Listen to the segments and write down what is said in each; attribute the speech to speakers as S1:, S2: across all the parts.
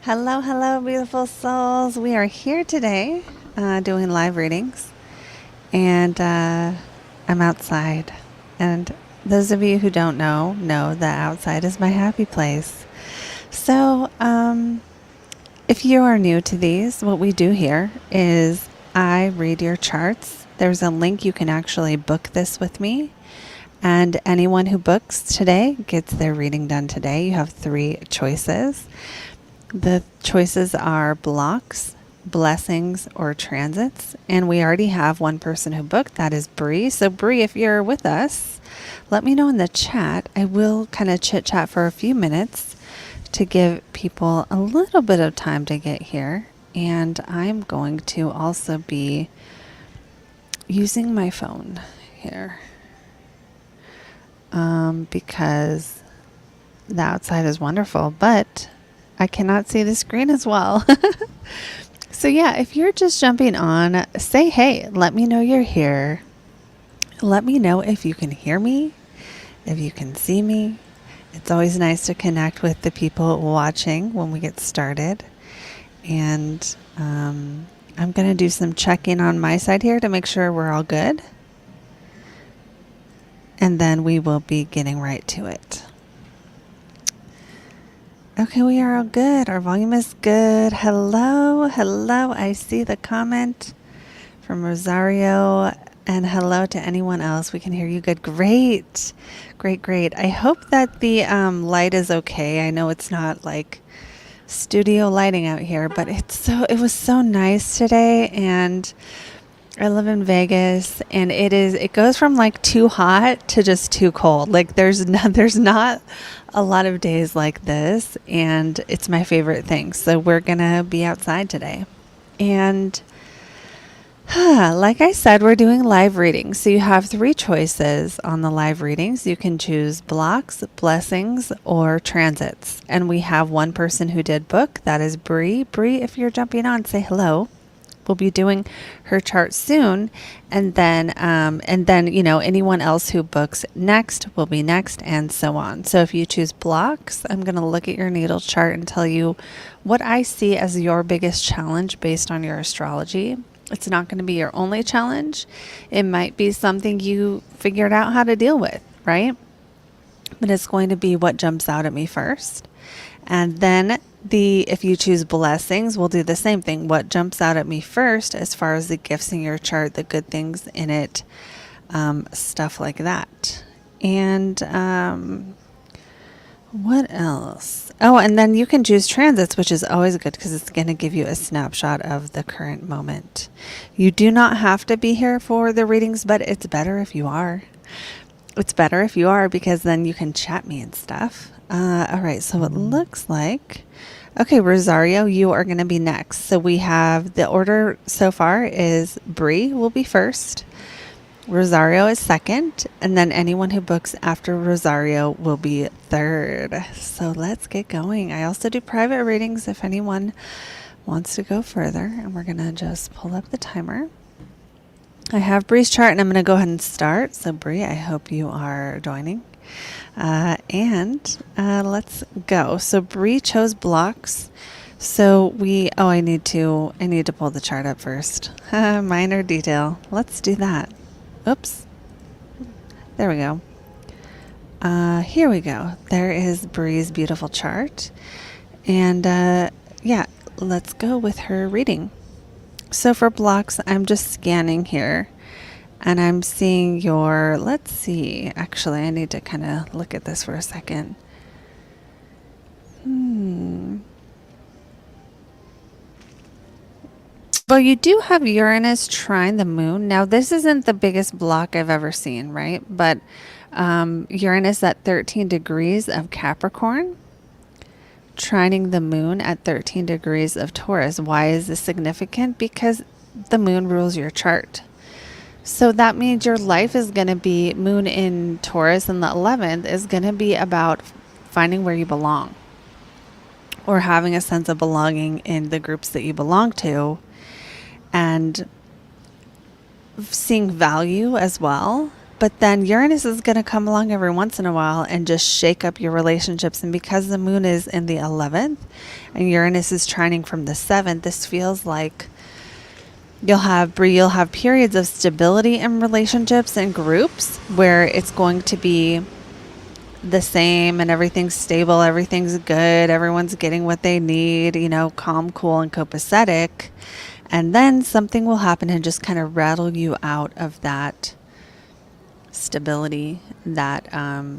S1: Hello, hello, beautiful souls. We are here today doing live readings, and I'm outside. And those of you who don't know that outside is my happy place. So, if you are new to these, what we do here is I read your charts. There's a link you can actually book this with me. And anyone who books today gets their reading done today. You have 3 choices. The choices are blocks, blessings, or transits. And we already have one person who booked. That is Bree. So Bree, if you're with us, let me know in the chat. I will kind of chit chat for a few minutes to give people a little bit of time to get here. And I'm going to also be using my phone here because the outside is wonderful, but I cannot see the screen as well. So yeah, if you're just jumping on, say hey, let me know you're here. Let me know if you can hear me, if you can see me. It's always nice to connect with the people watching when we get started. And I'm going to do some checking on my side here to make sure we're all good. And then we will be getting right to it. Okay, we are all good. Our volume is good. Hello, hello. I see the comment from Rosario. And hello to anyone else. We can hear you good. Great. Great, great. I hope that the light is okay. I know it's not like studio lighting out here, but it was so nice today. And I live in Vegas, and it goes from like too hot to just too cold. Like there's not a lot of days like this, and it's my favorite thing. So we're going to be outside today. And like I said, we're doing live readings. So you have 3 choices on the live readings. You can choose blocks, blessings, or transits. And we have one person who did book. That is Bree. Bree, if you're jumping on, say hello. We'll be doing her chart soon, and then anyone else who books next will be next, and so on. So if you choose blocks, I'm going to look at your natal chart and tell you what I see as your biggest challenge based on your astrology. It's not going to be your only challenge. It might be something you figured out how to deal with, right? But it's going to be what jumps out at me first. And then if you choose blessings, we'll do the same thing. What jumps out at me first as far as the gifts in your chart, the good things in it, stuff like that. And what else? Oh, and then you can choose transits, which is always good because it's going to give you a snapshot of the current moment. You do not have to be here for the readings, but it's better if you are. It's better if you are because then you can chat me and stuff. All right, so it looks like, okay, Rosario, you are going to be next. So we have the order so far is Bree will be first, Rosario is second, and then anyone who books after Rosario will be third. So let's get going. I also do private readings if anyone wants to go further, and we're going to just pull up the timer. I have Bree's chart, and I'm going to go ahead and start. So Bree, I hope you are joining. Let's go. So Bree chose blocks. So I need to pull the chart up first. Minor detail. Let's do that. Oops. There we go. Here we go. There is Bree's beautiful chart. And let's go with her reading. So for blocks, I'm just scanning here. And I'm seeing let's see, actually, I need to kind of look at this for a second. Well, you do have Uranus trine the moon. Now, this isn't the biggest block I've ever seen, right? But Uranus at 13 degrees of Capricorn, trining the moon at 13 degrees of Taurus. Why is this significant? Because the moon rules your chart. So that means your life is going to be moon in Taurus, and the 11th is going to be about finding where you belong or having a sense of belonging in the groups that you belong to and seeing value as well But then Uranus is going to come along every once in a while and just shake up your relationships. And because the moon is in the 11th and Uranus is trining from the 7th, this feels like you'll have periods of stability in relationships and groups where it's going to be the same and everything's stable, everything's good, everyone's getting what they need, calm, cool, and copacetic. And then something will happen and just kind of rattle you out of that stability, that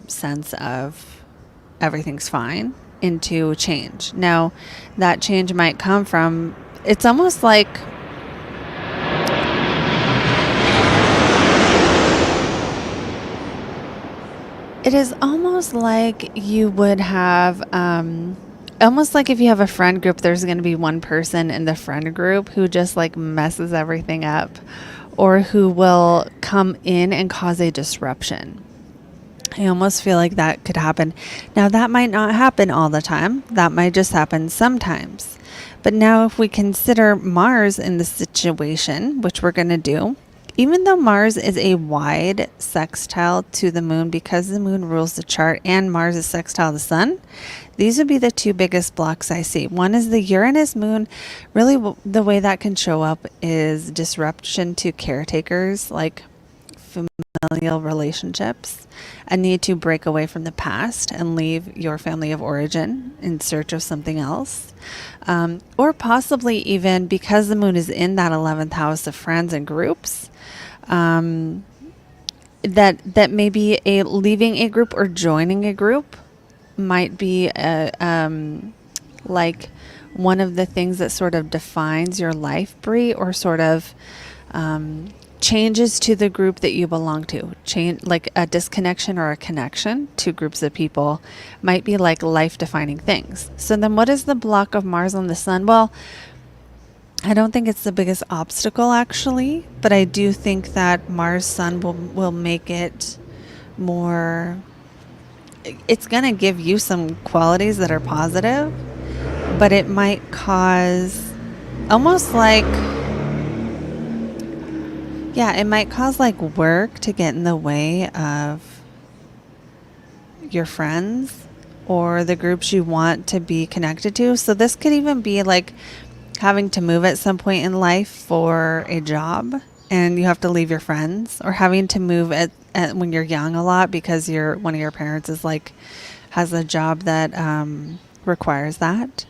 S1: sense of everything's fine, into change. Now, that change might come from, it's almost like it is almost like you would have, almost like if you have a friend group, there's going to be one person in the friend group who just like messes everything up, or who will come in and cause a disruption. I almost feel like that could happen. Now, that might not happen all the time. That might just happen sometimes. But now if we consider Mars in the situation, which we're going to do, even though Mars is a wide sextile to the moon, because the moon rules the chart and Mars is sextile the sun, these would be the two biggest blocks I see. One is the Uranus moon. Really, the way that can show up is disruption to caretakers, like familial relationships, a need to break away from the past and leave your family of origin in search of something else. Or possibly even because the moon is in that 11th house of friends and groups, that maybe a leaving a group or joining a group might be like one of the things that sort of defines your life, Brie, or sort of changes to the group that you belong to. Change, like a disconnection or a connection to groups of people, might be like life-defining things. So then what is the block of Mars on the sun? Well, I don't think it's the biggest obstacle, actually, but I do think that Mars Sun will make it more, it's going to give you some qualities that are positive, but it might cause almost like, it might cause like work to get in the way of your friends or the groups you want to be connected to. So this could even be like having to move at some point in life for a job and you have to leave your friends, or having to move at when you're young a lot because one of your parents is like has a job that requires that.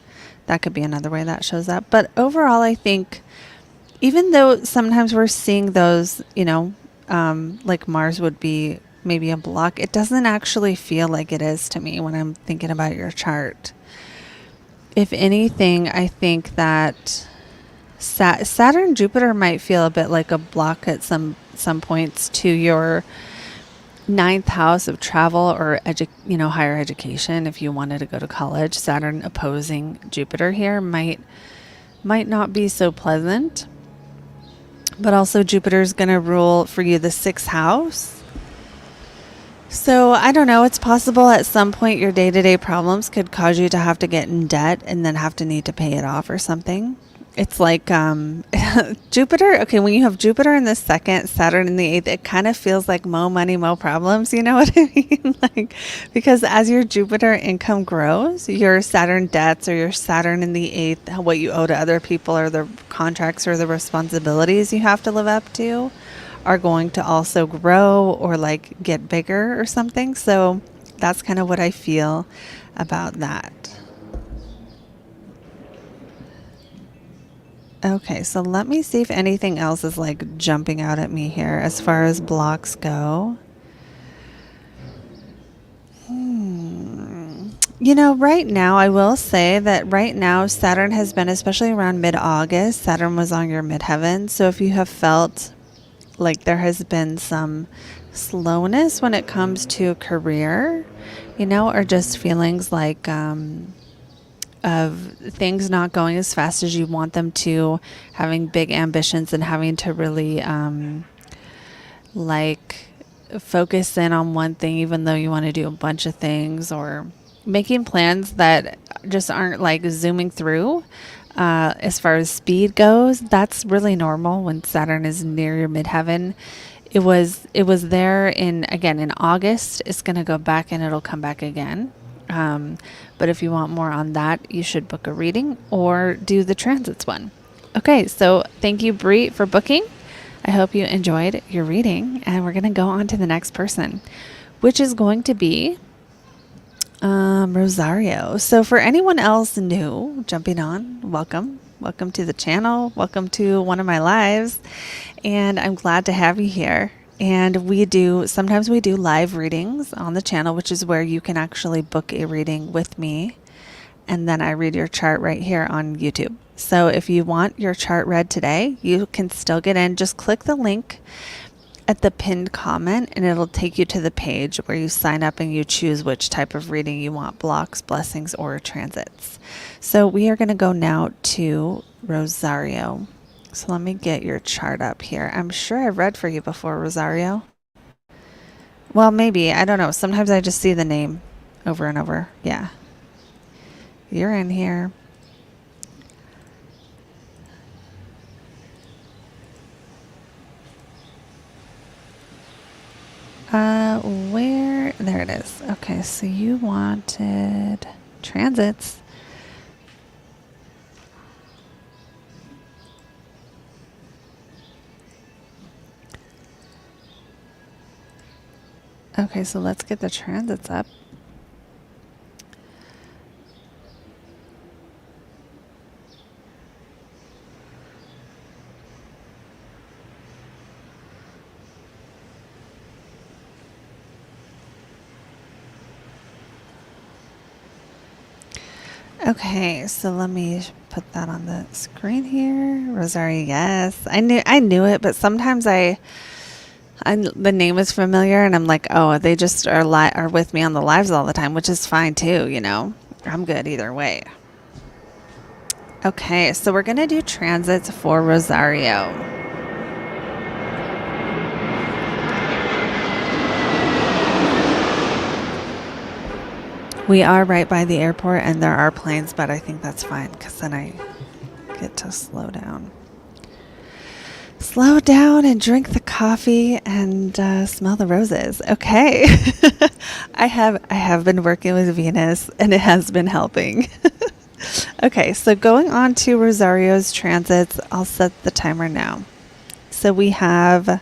S1: That could be another way that shows up. But overall, I think even though sometimes we're seeing those, like Mars would be maybe a block, it doesn't actually feel like it is to me when I'm thinking about your chart. If anything, I think that Saturn, Jupiter might feel a bit like a block at some points to your 9th house of travel or higher education. If you wanted to go to college, Saturn opposing Jupiter here might not be so pleasant. But also Jupiter is going to rule for you the 6th house. So I don't know, it's possible at some point your day-to-day problems could cause you to have to get in debt and then have to need to pay it off or something. It's like Jupiter. Okay, when you have Jupiter in the 2nd, Saturn in the 8th, it kind of feels like mo money, mo problems. You know what I mean? Like, because as your Jupiter income grows, your Saturn debts or your Saturn in the 8th, what you owe to other people or the contracts or the responsibilities you have to live up to, are going to also grow or like get bigger or something. So that's kind of what I feel about that. Okay, so let me see if anything else is like jumping out at me here as far as blocks go. Right now, I will say that right now, Saturn has been, especially around mid-August, Saturn was on your midheaven. So if you have felt like there has been some slowness when it comes to career, or just feelings like of things not going as fast as you want them to, having big ambitions and having to really focus in on one thing even though you want to do a bunch of things, or making plans that just aren't like zooming through. As far as speed goes, that's really normal when Saturn is near your midheaven. it was there in August. It's going to go back and it'll come back again. But if you want more on that, you should book a reading or do the transits one. Okay, so thank you, Bree, for booking. I hope you enjoyed your reading, and we're going to go on to the next person, which is going to be Rosario. So for anyone else new jumping on, welcome. Welcome to the channel. Welcome to one of my lives. And I'm glad to have you here. And sometimes we do live readings on the channel, which is where you can actually book a reading with me. And then I read your chart right here on YouTube. So if you want your chart read today, you can still get in. Just click the link at the pinned comment and it'll take you to the page where you sign up and you choose which type of reading you want, blocks, blessings, or transits. So we are going to go now to Rosario. So let me get your chart up here. I'm sure I've read for you before, Rosario. Well, maybe. I don't know. Sometimes I just see the name over and over. Yeah. You're in here. There it is. Okay, so you wanted transits. Okay, so let's get the transits up. Okay, so let me put that on the screen here. Rosario, yes. I knew it, but sometimes the name is familiar and I'm like, oh, they just are with me on the lives all the time, which is fine too, you know. I'm good either way. Okay, so we're going to do transits for Rosario. We are right by the airport and there are planes, but I think that's fine because then I get to slow down. Slow down and drink the coffee and smell the roses. Okay. I have been working with Venus and it has been helping. Okay, so going on to Rosario's transits, I'll set the timer now. So we have,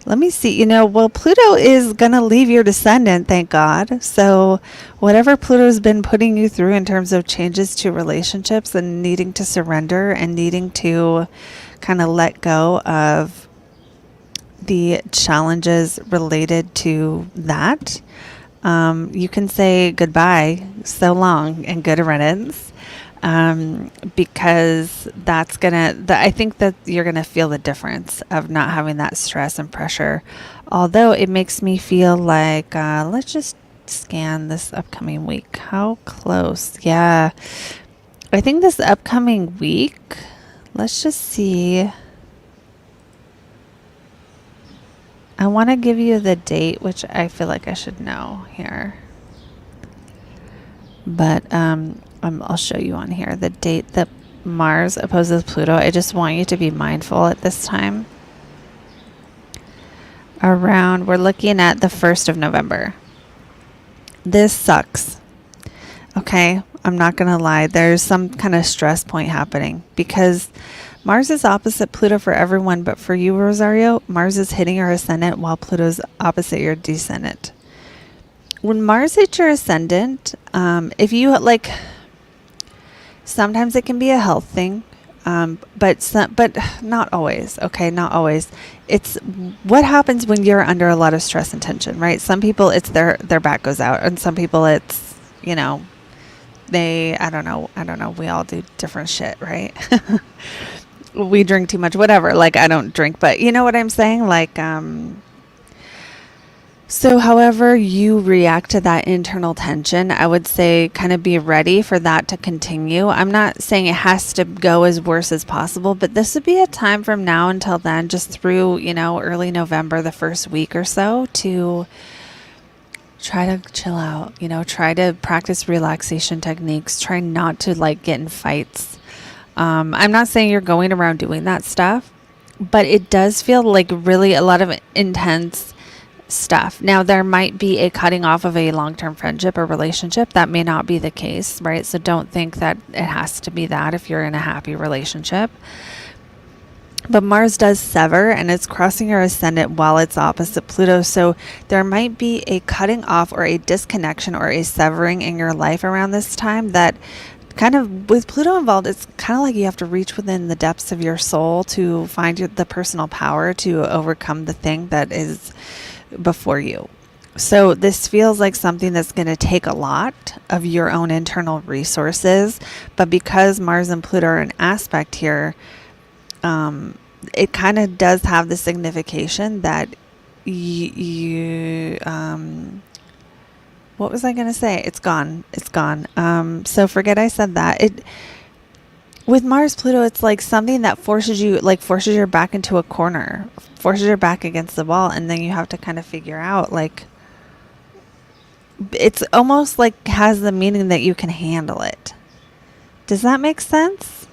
S1: let me see, Pluto is going to leave your descendant, thank God. So whatever Pluto's been putting you through in terms of changes to relationships and needing to surrender and needing to kind of let go of the challenges related to that, you can say goodbye, so long, and good riddance. Because I think that you're gonna feel the difference of not having that stress and pressure. Although it makes me feel like, let's just scan this upcoming week. How close? Yeah. I think this upcoming week, let's just see. I want to give you the date, which I feel like I should know here. But, I'll show you on here the date that Mars opposes Pluto. I just want you to be mindful at this time. We're looking at the 1st of November. This sucks. Okay, I'm not going to lie. There's some kind of stress point happening because Mars is opposite Pluto for everyone, but for you, Rosario, Mars is hitting your ascendant while Pluto's opposite your descendant. When Mars hits your ascendant, if you sometimes it can be a health thing, but not always. Okay, not always. It's what happens when you're under a lot of stress and tension, right? Some people it's their back goes out, and some people it's I don't know. We all do different shit, right? We drink too much, whatever. Like I don't drink, but you know what I'm saying? So however you react to that internal tension, I would say kind of be ready for that to continue. I'm not saying it has to go as worse as possible, but this would be a time from now until then, just through, early November, the first week or so, to try to chill out, try to practice relaxation techniques, try not to get in fights. I'm not saying you're going around doing that stuff, but it does feel like really a lot of intense stuff. Now, there might be a cutting off of a long-term friendship or relationship. That may not be the case, right? So don't think that it has to be that if you're in a happy relationship. But Mars does sever, and it's crossing your ascendant while it's opposite Pluto. So there might be a cutting off or a disconnection or a severing in your life around this time that kind of, with Pluto involved, it's kind of like you have to reach within the depths of your soul to find the personal power to overcome the thing that is before you. So this feels like something that's going to take a lot of your own internal resources. But because Mars and Pluto are an aspect here, it kind of does have the signification that you what was I going to say? It's gone. It's gone. So forget I said that. With Mars Pluto, it's like something that forces your back into a corner, forces your back against the wall, and then you have to kind of figure out, like, it's almost like has the meaning that you can handle it. Does that make sense?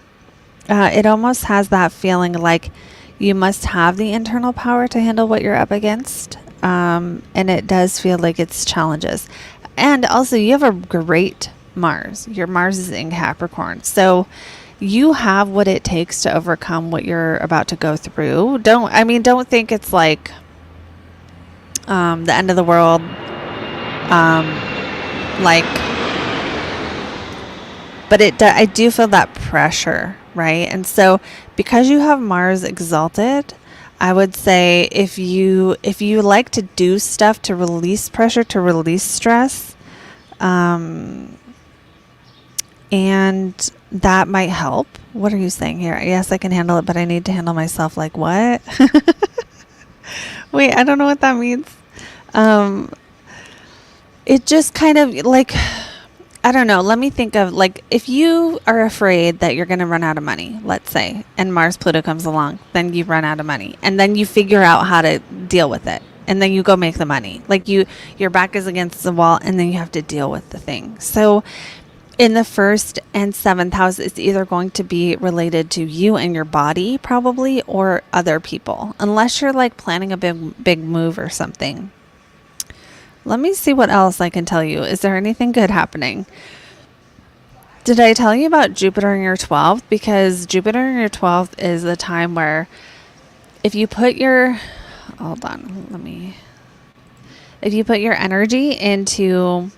S1: It almost has that feeling like you must have the internal power to handle what you're up against. And it does feel like it's challenges. And also, you have a great Mars. Your Mars is in Capricorn. So you have what it takes to overcome what you're about to go through. Don't think it's like the end of the world. But I do feel that pressure, right? And so because you have Mars exalted, I would say if you like to do stuff to release pressure, to release stress, and that might help. What are you saying here? Yes, I can handle it, but I need to handle myself. Like what? Wait, I don't know what that means. It just kind of like, I don't know. Let me think of, like, if you are afraid that you're going to run out of money, let's say, and Mars Pluto comes along, then you run out of money, and then you figure out how to deal with it, and then you go make the money. Like your back is against the wall, and then you have to deal with the thing. So in the first and seventh house, it's either going to be related to you and your body, probably, or other people, unless you're like planning a big move or something. Let me see what else I can tell you. Is there anything good happening? Did I tell you about Jupiter in your 12th? Because Jupiter in your 12th is the time where if you put your, hold on, if you put your energy into,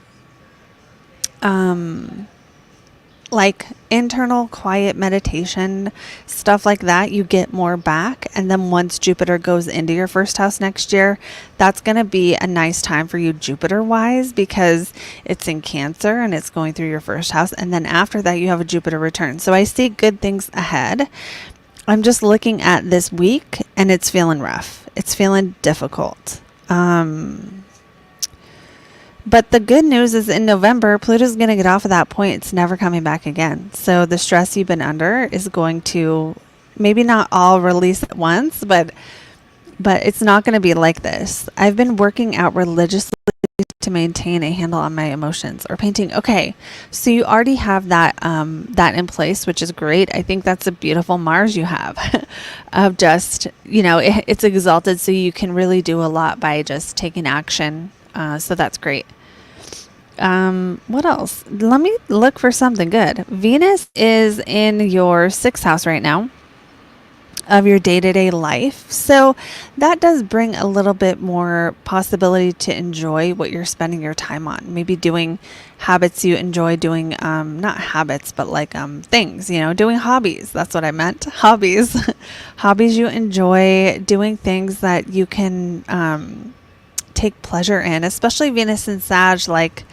S1: like internal quiet meditation, stuff like that, you get more back. And then once Jupiter goes into your first house next year, that's going to be a nice time for you Jupiter wise, because it's in Cancer and it's going through your first house. And then after that, you have a Jupiter return. So I see good things ahead. I'm just looking at this week and it's feeling rough. It's feeling difficult. But the good news is in November, Pluto's going to get off of that point. It's never coming back again. So the stress you've been under is going to maybe not all release at once, but it's not going to be like this. I've been working out religiously to maintain a handle on my emotions, or painting. Okay, so you already have that in place, which is great. I think that's a beautiful Mars you have of just, it's exalted, so you can really do a lot by just taking action. So that's great. What else? Let me look for something good. Venus is in your 6th house right now of your day-to-day life. So that does bring a little bit more possibility to enjoy what you're spending your time on. Maybe doing habits you enjoy doing, not habits, but like things, doing hobbies. That's what I meant. Hobbies. Hobbies you enjoy, doing things that you can take pleasure in, especially Venus and Sag, like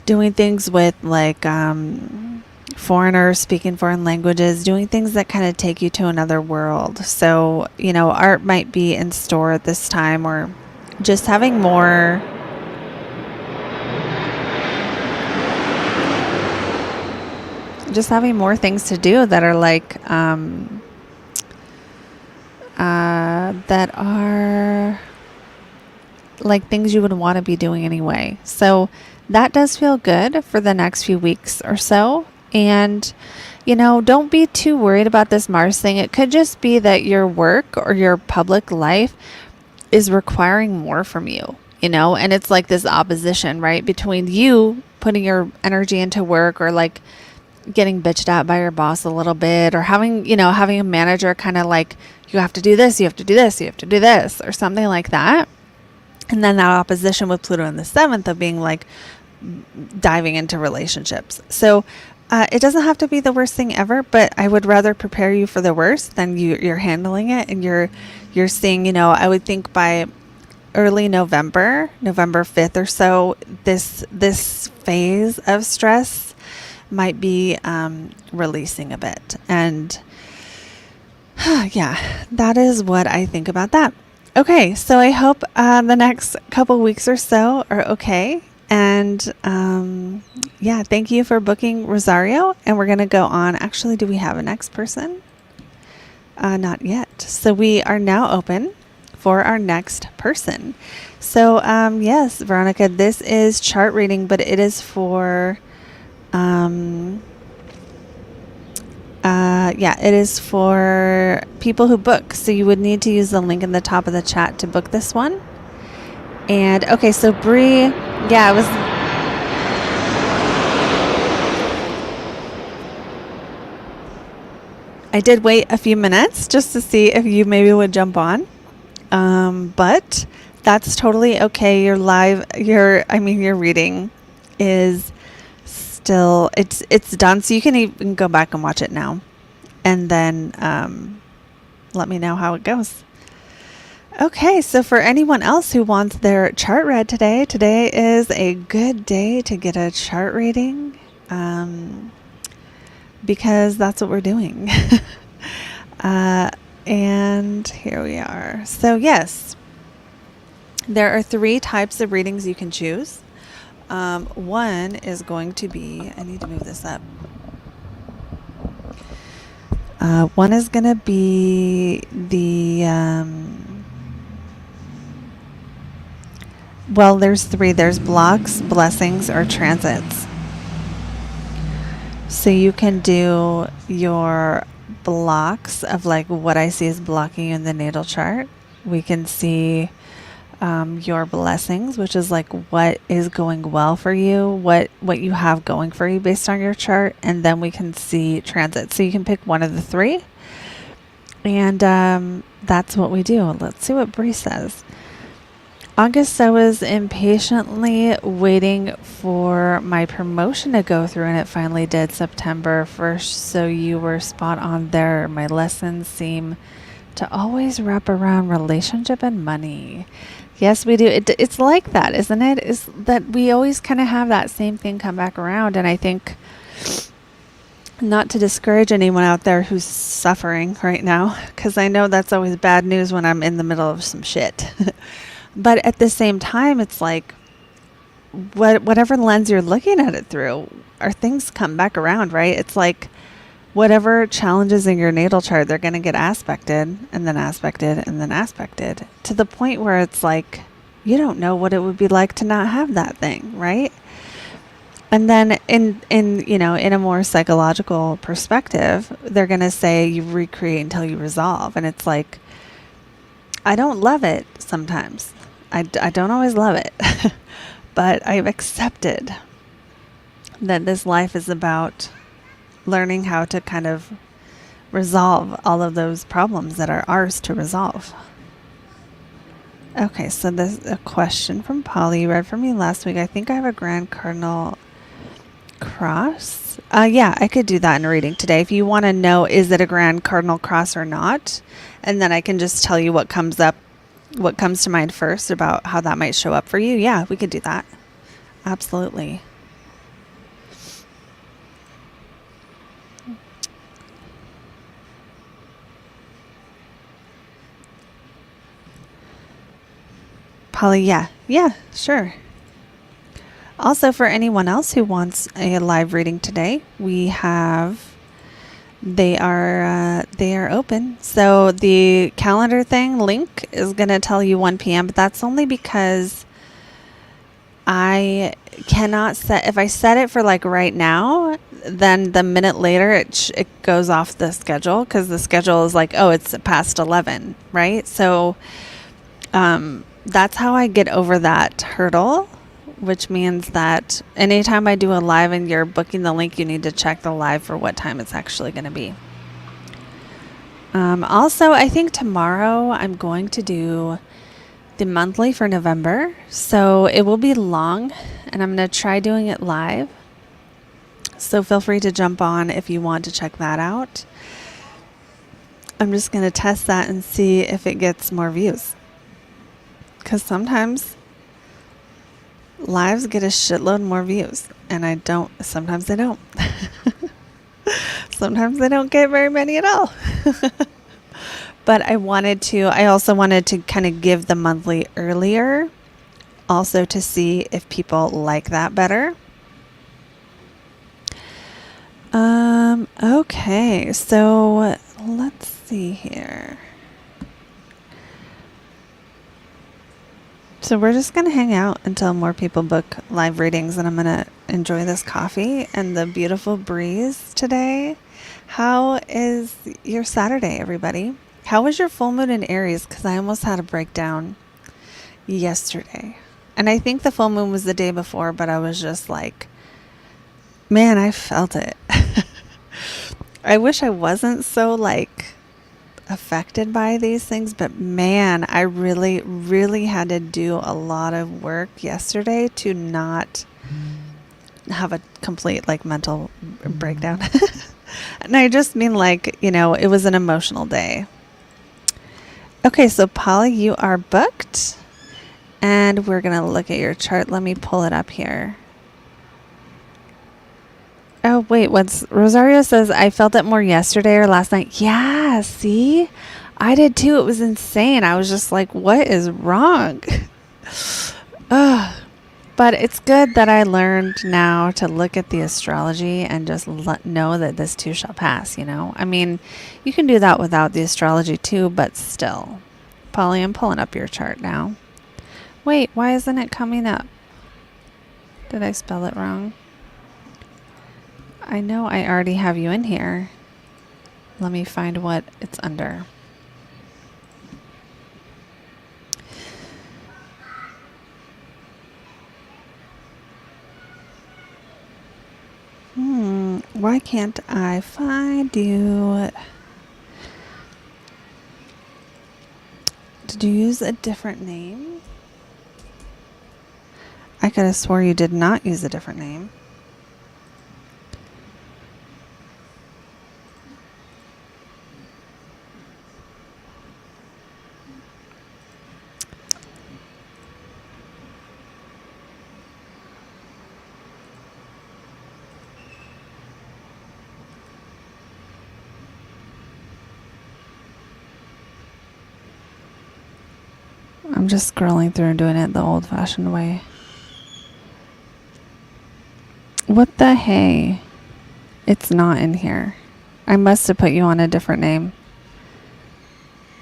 S1: doing things with like foreigners, speaking foreign languages, doing things that kind of take you to another world. So, art might be in store at this time, or just having more things to do that are like that are like things you would want to be doing anyway. So that does feel good for the next few weeks or so. And, don't be too worried about this Mars thing. It could just be that your work or your public life is requiring more from you, and it's like this opposition, right? Between you putting your energy into work, or like getting bitched at by your boss a little bit, or having a manager kind of like, you have to do this, you have to do this, you have to do this, or something like that. And then that opposition with Pluto in the 7th of being like diving into relationships. So it doesn't have to be the worst thing ever, but I would rather prepare you for the worst than you're handling it. And you're seeing, I would think by early November 5th or so, this phase of stress might be releasing a bit. And yeah, that is what I think about that. Okay, so I hope the next couple weeks or so are okay. And thank you for booking, Rosario. And we're going to go on. Actually, do we have a next person? Not yet. So we are now open for our next person. So yes, Veronica, this is chart reading, but it is for it is for people who book. So you would need to use the link in the top of the chat to book this one. And okay, so Bree, I did wait a few minutes just to see if you maybe would jump on. But that's totally okay. Your reading is still, it's done. So you can even go back and watch it now. And then let me know how it goes. Okay, so for anyone else who wants their chart read today is a good day to get a chart reading, because that's what we're doing. And here we are. So yes, there are 3 types of readings you can choose. One is going to be, I need to move this up. One is going to be the, there's 3. There's blocks, blessings, or transits. So you can do your blocks of like what I see is blocking you in the natal chart. We can see your blessings, which is like what is going well for you, what you have going for you based on your chart. And then we can see transit. So you can pick one of the 3. And that's what we do. Let's see what Bree says. August, I was impatiently waiting for my promotion to go through, and it finally did. September 1st, so you were spot on there. My lessons seem to always wrap around relationship and money. Yes, we do. It's like that, isn't it? Is that we always kind of have that same thing come back around. And I think, not to discourage anyone out there who's suffering right now, because I know that's always bad news when I'm in the middle of some shit. But at the same time, it's like, whatever lens you're looking at it through, our things come back around, right? It's like whatever challenges in your natal chart, they're going to get aspected and then aspected and then aspected to the point where it's like, you don't know what it would be like to not have that thing, right? And then in a more psychological perspective, they're going to say you recreate until you resolve. And it's like, I don't love it sometimes. I don't always love it, but I've accepted that this life is about learning how to kind of resolve all of those problems that are ours to resolve. Okay, so there's a question from Polly. You read for me last week. I think I have a Grand Cardinal cross. Yeah, I could do that in a reading today. If you want to know, is it a Grand Cardinal cross or not? And then I can just tell you what comes to mind first about how that might show up for you. Yeah, we could do that. Absolutely. Polly, yeah, sure. Also, for anyone else who wants a live reading today, they are open. So the calendar thing link is going to tell you 1 p.m., but that's only because I cannot if I set it for like right now, then the minute later it goes off the schedule, because the schedule is like, oh, it's past 11, right? So that's how I get over that hurdle, which means that anytime I do a live and you're booking the link, you need to check the live for what time it's actually going to be. Also, I think tomorrow I'm going to do the monthly for November. So it will be long, and I'm going to try doing it live. So feel free to jump on if you want to check that out. I'm just going to test that and see if it gets more views. Because sometimes lives get a shitload more views, and sometimes they don't. Sometimes they don't get very many at all. But I also wanted to kind of give the monthly earlier, also to see if people like that better. Okay, so let's see here. So we're just going to hang out until more people book live readings, and I'm going to enjoy this coffee and the beautiful breeze today. How is your Saturday, everybody? How was your full moon in Aries? Because I almost had a breakdown yesterday. And I think the full moon was the day before, but I was just like, man, I felt it. I wish I wasn't so affected by these things, but man, I really, really had to do a lot of work yesterday to not have a complete mental breakdown. And I just mean it was an emotional day. Okay, so Polly, you are booked, and we're going to look at your chart. Let me pull it up here. Oh, wait, Rosario says, I felt it more yesterday or last night. Yeah, see? I did too. It was insane. I was just like, what is wrong? Ugh. But it's good that I learned now to look at the astrology and just know that this too shall pass, I mean, you can do that without the astrology too, but still. Polly, I'm pulling up your chart now. Wait, why isn't it coming up? Did I spell it wrong? I know I already have you in here. Let me find what it's under. Why can't I find you? Did you use a different name? I could have swore you did not use a different name. I'm just scrolling through and doing it the old-fashioned way. What the hey? It's not in here. I must have put you on a different name.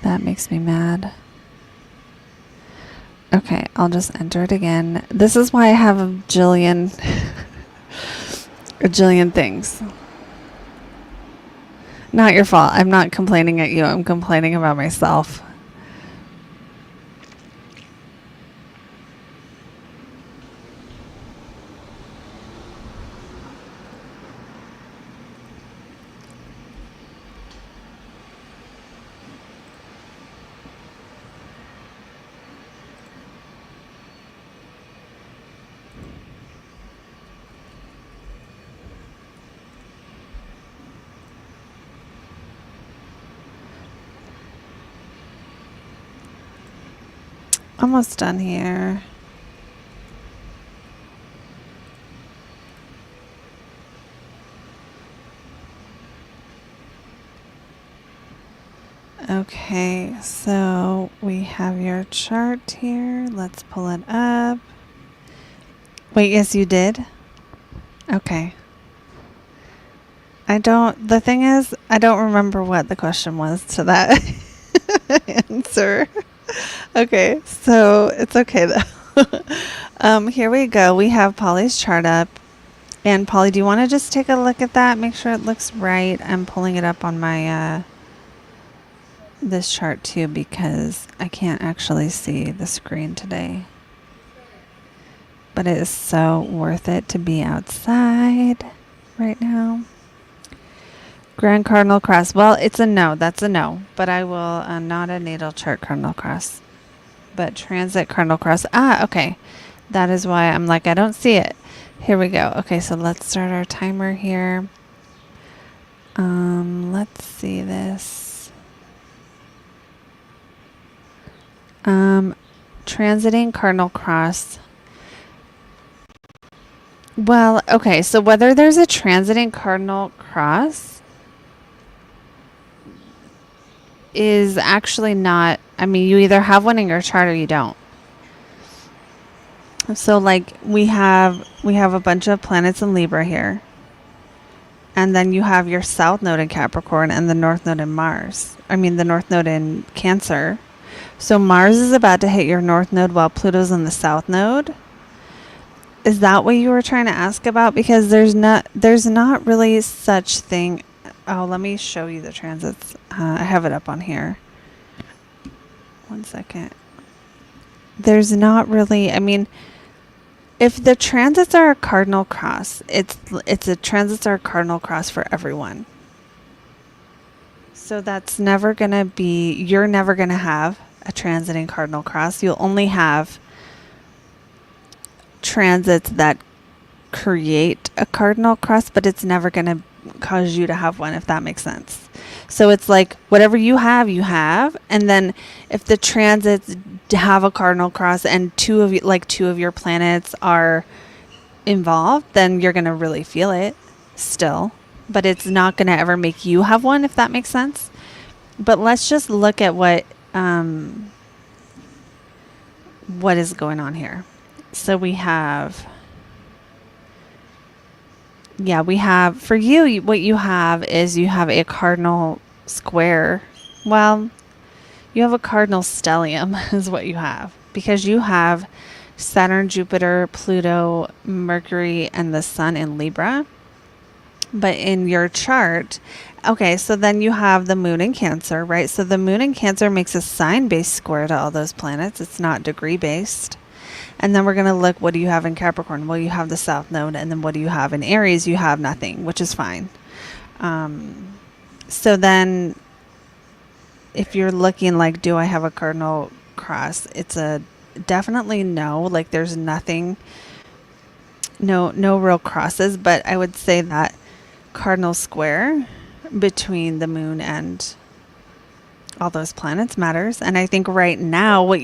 S1: That makes me mad. Okay, I'll just enter it again. This is why I have a jillion things. Not your fault. I'm not complaining at you. I'm complaining about myself. Almost done here. Okay, so we have your chart here. Let's pull it up. Wait, yes, you did? Okay. The thing is, I don't remember what the question was to that answer. Okay, so it's okay though. Here we go. We have Polly's chart up, And Polly, do you want to just take a look at that? Make sure it looks right. I'm pulling it up on my this chart too because I can't actually see the screen today. But it is so worth it to be outside right now. Grand Cardinal Cross. Well, it's a no. That's a no. But I will not a natal chart Cardinal Cross. But transit Cardinal Cross. Ah, okay. That is why I'm like, I don't see it. Here we go. Okay, so let's start our timer here. Let's see this. Transiting Cardinal Cross. Well, okay, so whether there's a transiting Cardinal Cross is actually not, I mean, you either have one in your chart or you don't. So like we have a bunch of planets in Libra here. And then you have your south node in Capricorn and the north node in Mars. I mean the north node in Cancer. So Mars is about to hit your north node while Pluto's in the south node. Is that what you were trying to ask about? Because there's not really such thing. Oh, let me show you the transits. I have it up on here. 1 second. There's not really, I mean, if the transits are a cardinal cross, it's a transits are a cardinal cross for everyone. So that's never going to be, you're never going to have a transiting cardinal cross. You'll only have transits that create a cardinal cross, but it's never going to cause you to have one, if that makes sense. So it's like whatever you have, and then if the transits have a cardinal cross and two of your planets are involved, then you're going to really feel it still, but it's not going to ever make you have one, if that makes sense. But let's just look at what is going on here. So we have for you, what you have is you have a cardinal square. Well, you have a cardinal stellium is what you have, because you have Saturn, Jupiter, Pluto, Mercury, and the Sun in Libra. But in your chart, okay, so then you have the moon in Cancer, right? So the moon in Cancer makes a sign-based square to all those planets. It's not degree-based. And then we're going to look, what do you have in Capricorn? Well, you have the south node. And then what do you have in Aries? You have nothing, which is fine. So then if you're looking like, do I have a cardinal cross? It's a definitely no. Like there's nothing, no real crosses. But I would say that cardinal square between the moon and all those planets matters. And I think right now what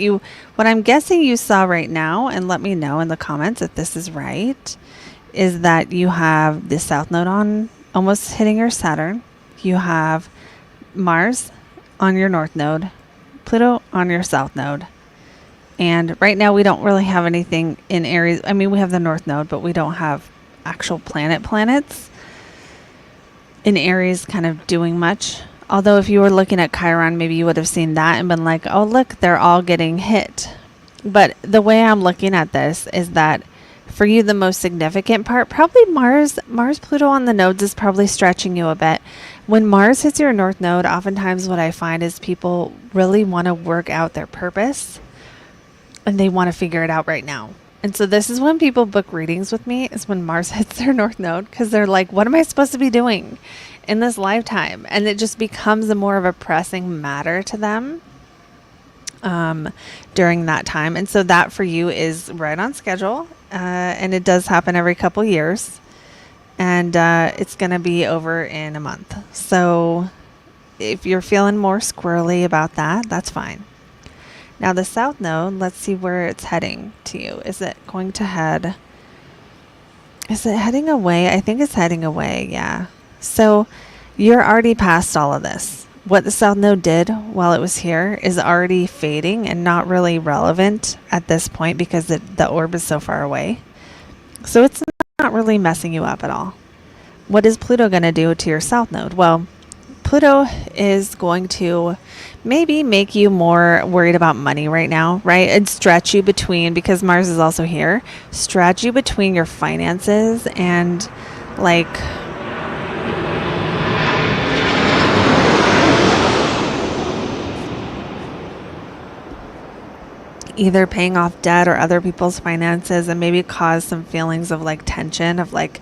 S1: I'm guessing you saw right now, and let me know in the comments if this is right, is that you have the south node on almost hitting your Saturn. You have Mars on your north node, Pluto on your south node. And right now we don't really have anything in Aries. I mean, we have the north node, but we don't have actual planets in Aries kind of doing much. Although if you were looking at Chiron, maybe you would have seen that and been like, oh, look, they're all getting hit. But the way I'm looking at this is that for you, the most significant part, probably Mars, Pluto on the nodes is probably stretching you a bit. When Mars hits your north node, oftentimes what I find is people really want to work out their purpose and they want to figure it out right now. And so this is when people book readings with me, is when Mars hits their north node, because they're like, what am I supposed to be doing in this lifetime? And it just becomes a more of a pressing matter to them during that time. And so that for you is right on schedule. And it does happen every couple years. And it's going to be over in a month. So if you're feeling more squirrely about that, that's fine. Now the south node, let's see where it's heading to you. Is it heading away? I think it's heading away, yeah. So you're already past all of this. What the south node did while it was here is already fading and not really relevant at this point because the orb is so far away. So it's not really messing you up at all. What is Pluto going to do to your south node? Well, Pluto is going to maybe make you more worried about money right now, right? And stretch you between, because Mars is also here, stretch you between your finances and like either paying off debt or other people's finances, and maybe cause some feelings of like tension of like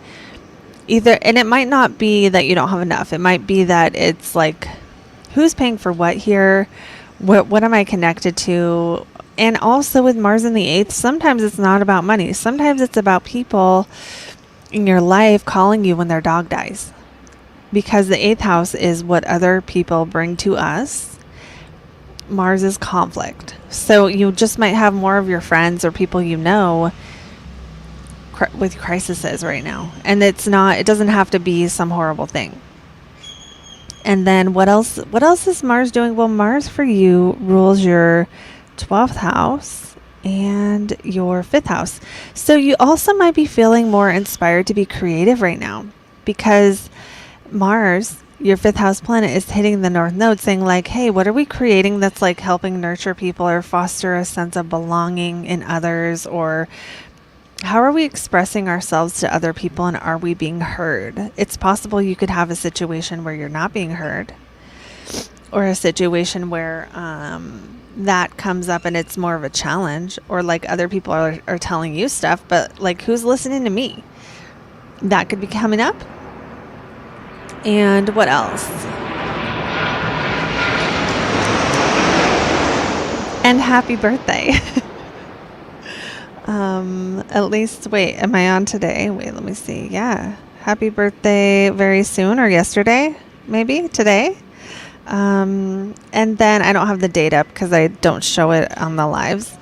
S1: either, and it might not be that you don't have enough. It might be that it's like, who's paying for what here? What am I connected to? And also with Mars in the 8th, sometimes it's not about money. Sometimes it's about people in your life calling you when their dog dies. Because the 8th house is what other people bring to us. Mars is conflict. So you just might have more of your friends or people you know with crises right now. And it doesn't have to be some horrible thing. And then what else is Mars doing? Well, Mars for you rules your 12th house and your 5th house. So you also might be feeling more inspired to be creative right now, because Mars, your 5th house planet, is hitting the North Node, saying like, hey, what are we creating that's like helping nurture people or foster a sense of belonging in others? Or how are we expressing ourselves to other people, and are we being heard? It's possible you could have a situation where you're not being heard, or a situation where that comes up and it's more of a challenge, or like other people are telling you stuff, but like, who's listening to me? That could be coming up. And what else? And happy birthday. At least, wait, am I on today? Wait, let me see. Yeah. Happy birthday very soon, or yesterday, maybe today. And then I don't have the date up because I don't show it on the lives.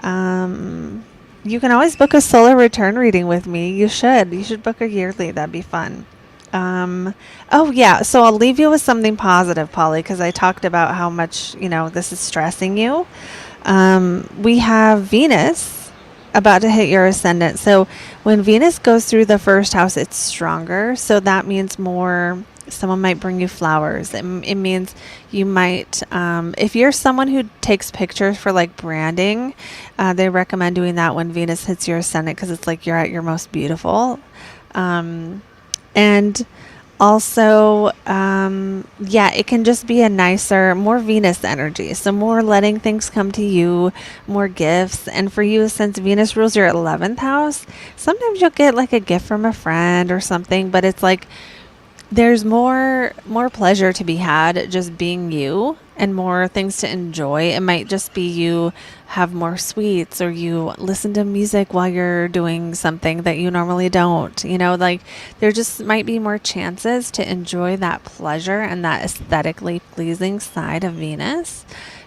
S1: You can always book a solar return reading with me. You should book a yearly. That'd be fun. Oh yeah. So I'll leave you with something positive, Polly, because I talked about how much, this is stressing you. We have Venus about to hit your ascendant. So when Venus goes through the first house, it's stronger. So that means someone might bring you flowers. It means you might, if you're someone who takes pictures for like branding, they recommend doing that when Venus hits your ascendant, because it's like you're at your most beautiful. And also, it can just be a nicer, more Venus energy. So more letting things come to you, more gifts. And for you, since Venus rules your 11th house, sometimes you'll get like a gift from a friend or something, but it's like, there's more pleasure to be had just being you, and more things to enjoy. It might just be you have more sweets, or you listen to music while you're doing something that you normally don't. Like there just might be more chances to enjoy that pleasure and that aesthetically pleasing side of Venus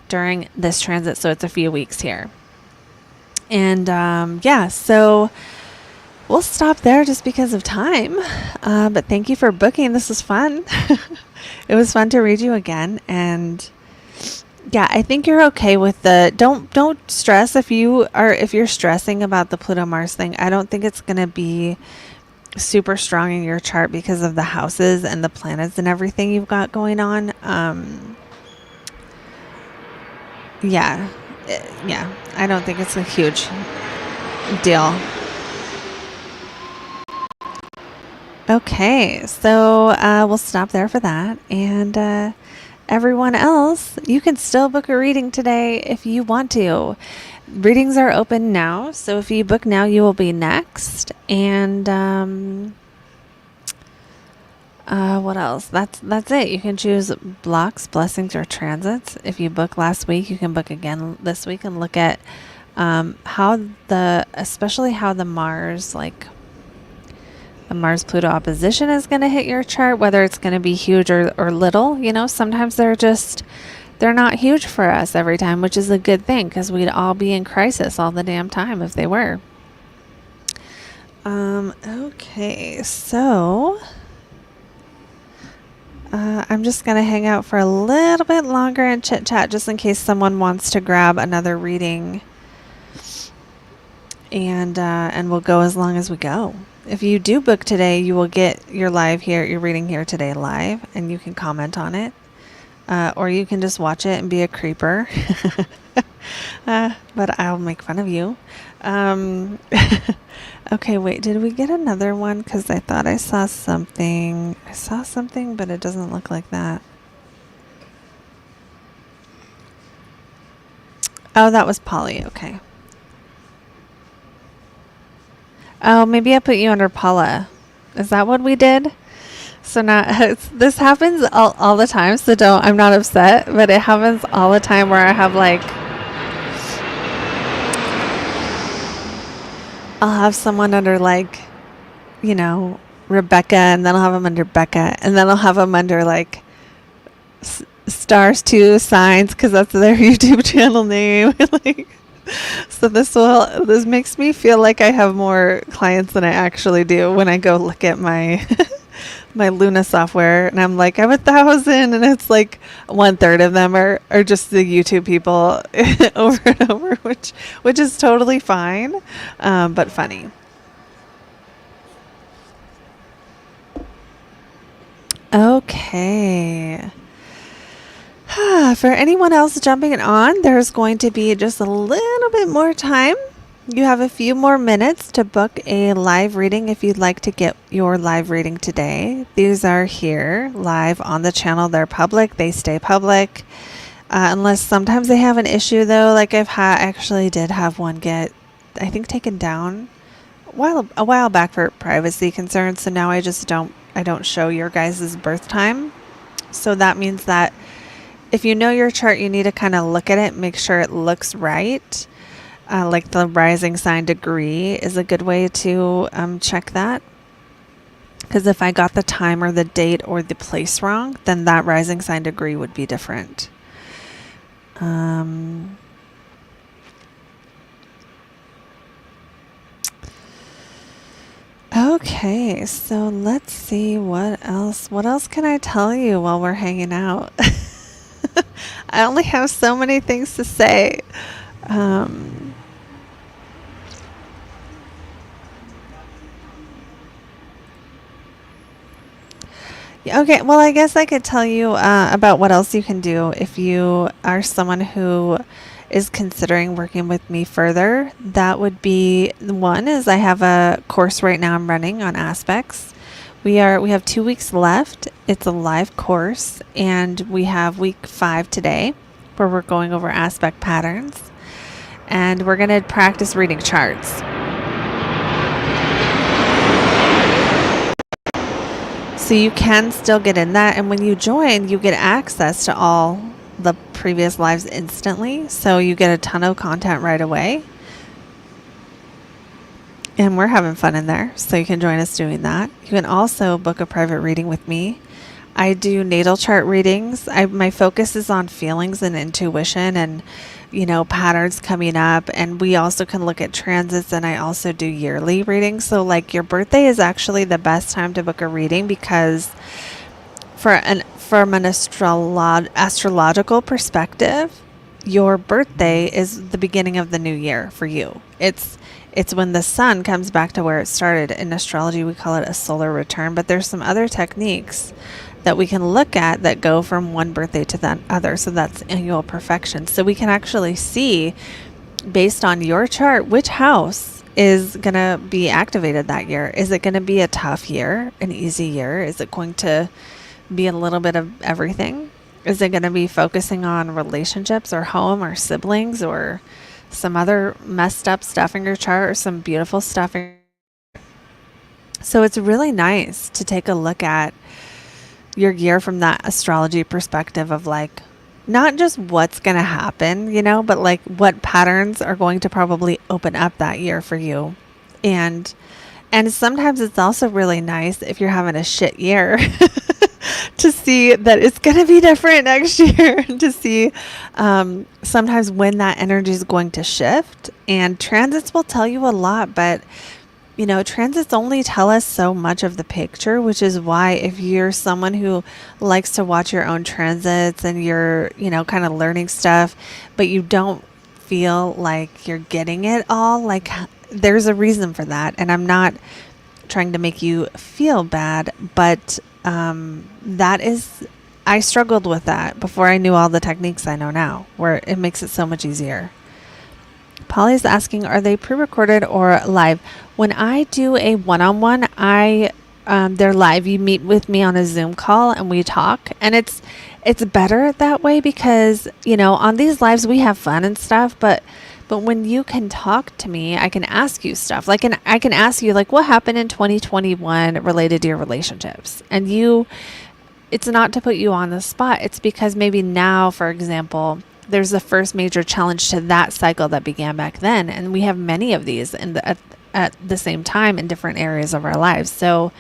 S1: during this transit. So it's a few weeks here. And so we'll stop there just because of time. But thank you for booking. This was fun. It was fun to read you again. And yeah, I think you're okay with don't stress if you're stressing about the Pluto Mars thing. I don't think it's going to be super strong in your chart because of the houses and the planets and everything you've got going on. I don't think it's a huge deal. Okay, so we'll stop there for that. And everyone else, you can still book a reading today if you want to. Readings are open now, so if you book now, you will be next. And what else? That's it. You can choose blocks, blessings, or transits. If you booked last week, you can book again this week and look at especially how the Mars-Pluto opposition is going to hit your chart, whether it's going to be huge or little. Sometimes they're not huge for us every time, which is a good thing, because we'd all be in crisis all the damn time if they were. Okay, so I'm just going to hang out for a little bit longer and chit chat just in case someone wants to grab another reading. And we'll go as long as we go. If you do book today, you will get your reading here today live, and you can comment on it. Or you can just watch it and be a creeper. But I'll make fun of you. Okay, wait, did we get another one? Because I thought I saw something. I saw something, but it doesn't look like that. Oh, that was Polly. Okay. Oh, maybe I put you under Paula. Is that what we did? So now this happens all the time. So I'm not upset, but it happens all the time where I have like, I'll have someone under like, Rebecca, and then I'll have them under Becca, and then I'll have them under like stars 2 signs, because that's their YouTube channel name. Like, so this makes me feel like I have more clients than I actually do when I go look at my my Luna software, and I'm like, I have 1,000, and it's like 1/3 of them are just the YouTube people over and over, which is totally fine, but funny. Okay. For anyone else jumping on, there's going to be just a little bit more time. You have a few more minutes to book a live reading if you'd like to get your live reading today. These are here live on the channel. They're public. They stay public. Unless sometimes they have an issue though. Like actually did have one get, I think, taken down a while back for privacy concerns. So now I don't show your guys' birth time. So that means that if you know your chart, you need to kind of look at it, make sure it looks right. Like the rising sign degree is a good way to check that. Because if I got the time or the date or the place wrong, then that rising sign degree would be different. Okay, so let's see what else. What else can I tell you while we're hanging out? I only have so many things to say. Okay, well, I guess I could tell you about what else you can do if you are someone who is considering working with me further. That would be one is I have a course right now I'm running on aspects. We have 2 weeks left. It's a live course, and we have week 5 today where we're going over aspect patterns, and we're going to practice reading charts. So you can still get in that, and when you join, you get access to all the previous lives instantly. So you get a ton of content right away. And we're having fun in there, so you can join us doing that. You can also book a private reading with me. I do natal chart readings. My focus is on feelings and intuition and, patterns coming up. And we also can look at transits, and I also do yearly readings. So like your birthday is actually the best time to book a reading, because from an astrological perspective, your birthday is the beginning of the new year for you. It's when the sun comes back to where it started. In astrology, we call it a solar return, but there's some other techniques that we can look at that go from one birthday to the other. So that's annual perfection. So we can actually see, based on your chart, which house is going to be activated that year. Is it going to be a tough year, an easy year? Is it going to be a little bit of everything? Is it going to be focusing on relationships or home or siblings or some other messed up stuff in your chart, or some beautiful stuff? So it's really nice to take a look at your year from that astrology perspective of like, not just what's going to happen, but like what patterns are going to probably open up that year for you. And sometimes it's also really nice if you're having a shit year to see that it's going to be different next year, to see sometimes when that energy is going to shift. And transits will tell you a lot, but transits only tell us so much of the picture, which is why if you're someone who likes to watch your own transits and you're, kind of learning stuff, but you don't feel like you're getting it all, like there's a reason for that. And I'm not trying to make you feel bad. But I struggled with that before I knew all the techniques I know now, where it makes it so much easier. Polly's asking, are they pre-recorded or live? When I do a one-on-one, they're live. You meet with me on a Zoom call and we talk, and it's better that way because, on these lives we have fun and stuff, but when you can talk to me, I can ask you stuff. I can ask you what happened in 2021 related to your relationships. And it's not to put you on the spot. It's because maybe now, for example, there's the first major challenge to that cycle that began back then. And we have many of these at the same time in different areas of our lives. So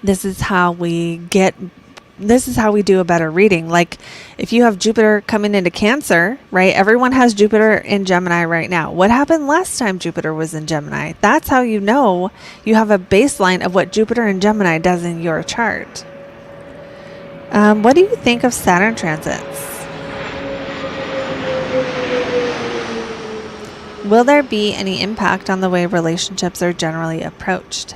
S1: this is how we do a better reading. If you have Jupiter coming into Cancer, right? Everyone has Jupiter in Gemini right now. What happened last time Jupiter was in Gemini? That's how you know you have a baseline of what Jupiter in Gemini does in your chart. What do you think of Saturn transits? Will there be any impact on the way relationships are generally approached?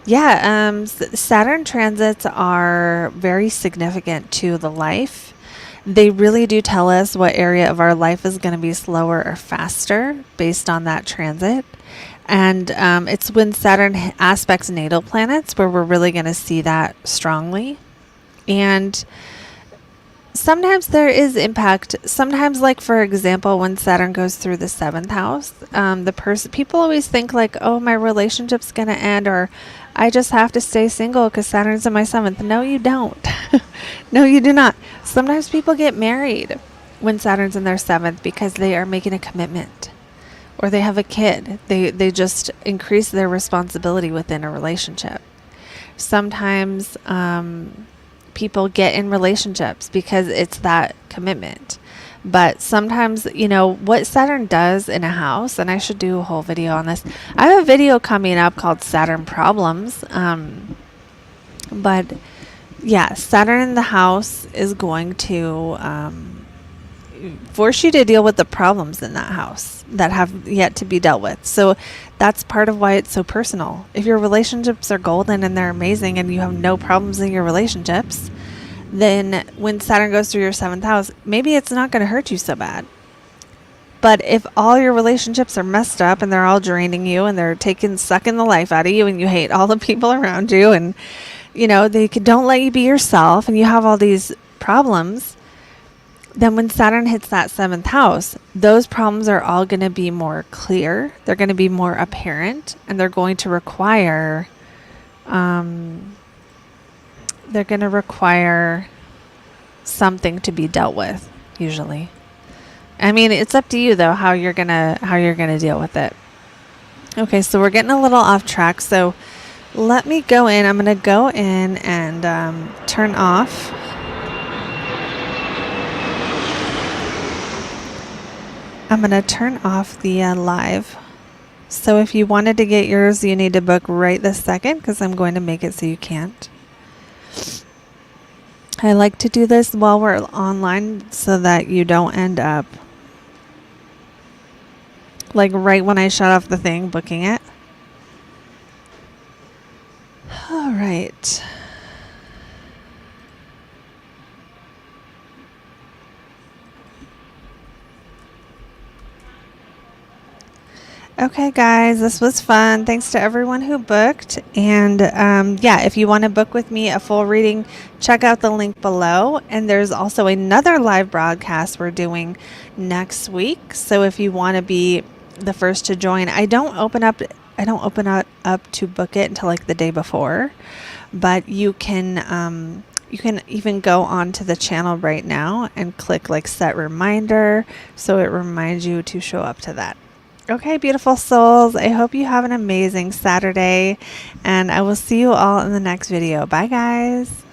S1: Yeah, Saturn transits are very significant to the life. They really do tell us what area of our life is going to be slower or faster based on that transit. And it's when Saturn aspects natal planets where we're really going to see that strongly. And sometimes there is impact. Sometimes, for example, when Saturn goes through the 7th house, people always think oh, my relationship's going to end, or I just have to stay single because Saturn's in my 7th. No, you don't. No, you do not. Sometimes people get married when Saturn's in their 7th because they are making a commitment, or they have a kid. They just increase their responsibility within a relationship. Sometimes people get in relationships because it's that commitment. But sometimes, what Saturn does in a house, and I should do a whole video on this. I have a video coming up called Saturn Problems. But yeah, Saturn in the house is going to force you to deal with the problems in that house that have yet to be dealt with. So that's part of why it's so personal. If your relationships are golden and they're amazing and you have no problems in your relationships, then when Saturn goes through your 7th house, maybe it's not going to hurt you so bad. But if all your relationships are messed up and they're all draining you and they're sucking the life out of you and you hate all the people around you and, they don't let you be yourself and you have all these problems, then when Saturn hits that 7th house, those problems are all going to be more clear. They're going to be more apparent, and they're going to require something to be dealt with, usually. I mean, it's up to you though how you're going to deal with it. Okay, so we're getting a little off track. So let me go in. I'm going to go in and turn off the live. So if you wanted to get yours, you need to book right this second because I'm going to make it so you can't. I like to do this while we're online so that you don't end up right when I shut off the thing, booking it. All right. Okay, guys, this was fun. Thanks to everyone who booked. And if you want to book with me a full reading, check out the link below. And there's also another live broadcast we're doing next week. So if you want to be the first to join, I don't open up to book it until the day before. But you can even go onto the channel right now and click set reminder so it reminds you to show up to that. Okay, beautiful souls. I hope you have an amazing Saturday, and I will see you all in the next video. Bye, guys.